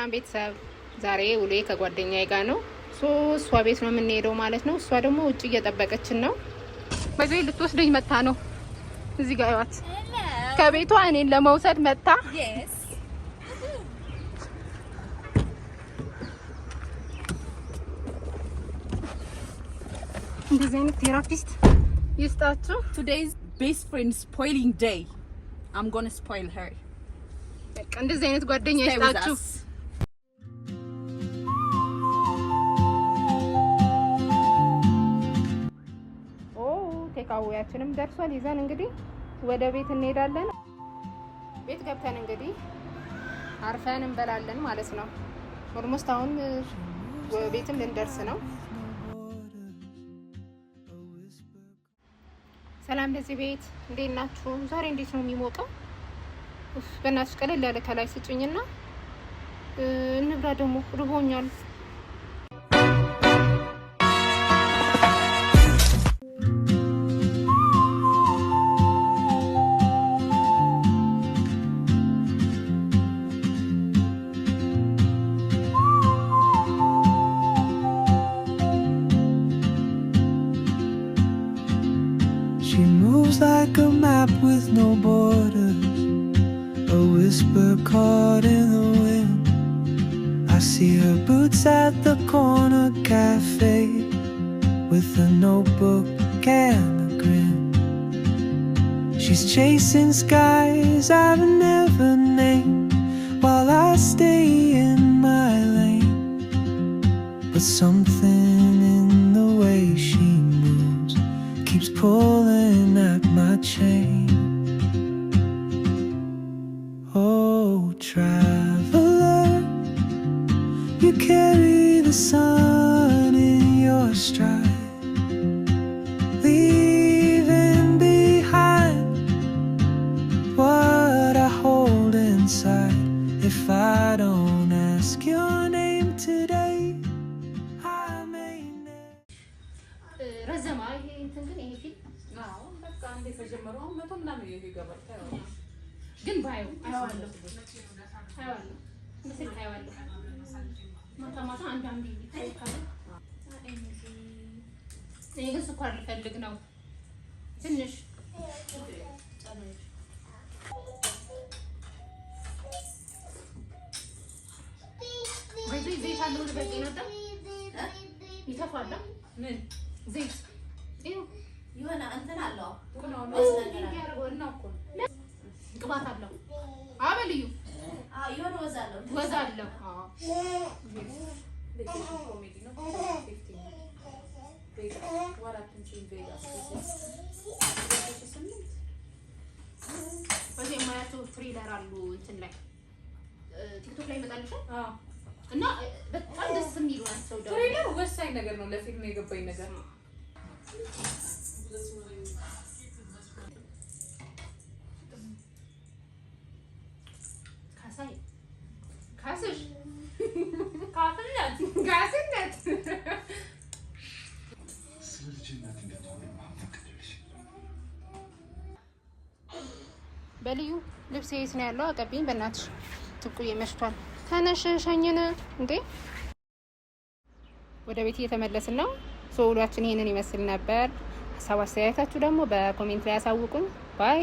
ሰላም ቤተሰብ፣ ዛሬ ውሎዬ ከጓደኛዬ ጋር ነው። እሷ ቤት ነው የምንሄደው ማለት ነው። እሷ ደግሞ ውጭ እየጠበቀችን ነው። በዚህ ልትወስደኝ መጣ ነው። እዚህ ጋር ያዋት ከቤቷ እኔን ለመውሰድ መጣ። እንደዚህ አይነት ቴራፒስት ይስጣችሁ። Today's best friend spoiling day. I'm going to spoil her. በቃ እንደዚህ አይነት ጓደኛ ይስጣችሁ። ቴካዊያችንም ደርሷል። ይዘን እንግዲህ ወደ ቤት እንሄዳለን። ቤት ገብተን እንግዲህ አርፈን እንበላለን ማለት ነው። ኦልሞስት አሁን ቤትም ልንደርስ ነው። ሰላም ለዚህ ቤት፣ እንዴት ናችሁ? ዛሬ እንዴት ነው የሚሞቀው? በእናትሽ ቀለል ያለ ከላይ ስጭኝና እንብላ። ደግሞ ርቦኛል። She moves like a map with no borders, a whisper caught in the wind. I see her boots at the corner cafe, with a notebook and a grin. She's chasing skies I've never named, while I stay in my lane. But something in the way she moves keeps pulling at my chain. Oh, traveler, you carry the sun in your stride, leaving behind what I hold inside. If I don't ask your name today, I may never. ረዘማ ይሄ እንትን ግን ይሄ ፊልም በቃ አንዴ ተጀመረው መቶ ምናምን ይገባል። ግን ባየው አይዋለሁ ምስል አይዋለሁ ማታ ማታ አንዳንዴ ይታያል። እኔ ግን ስኳር ልፈልግ ነው ትንሽ ዘይት አለው ልበቂ ነው ይተፋል። ምን ዘይት የሆነ እንትን አለው ቅባት አለው አበልዩ የሆነ ወዝ አለው። በዚህ የማያቸው ትሬለር አሉ እንትን ላይ ቲክቶክ ላይ ይመጣልሻል እና በጣም ደስ የሚሉ ናቸው። ትሬለር ወሳኝ ነገር ነው ለፊልም የገባኝ ነገር ነው። ካስሽ በልዩ ልብስ የት ነው ያለው? አቀብኝ በእናትሽ። ትኩዬ መሽቷል። ተነሽ ሸኝን እንዴ። ወደ ቤት እየተመለስን ነው። ውሏችን ይሄንን ይመስል ነበር። ሀሳብ አስተያየታችሁ ደግሞ በኮሜንት ላይ ያሳውቁን። ባይ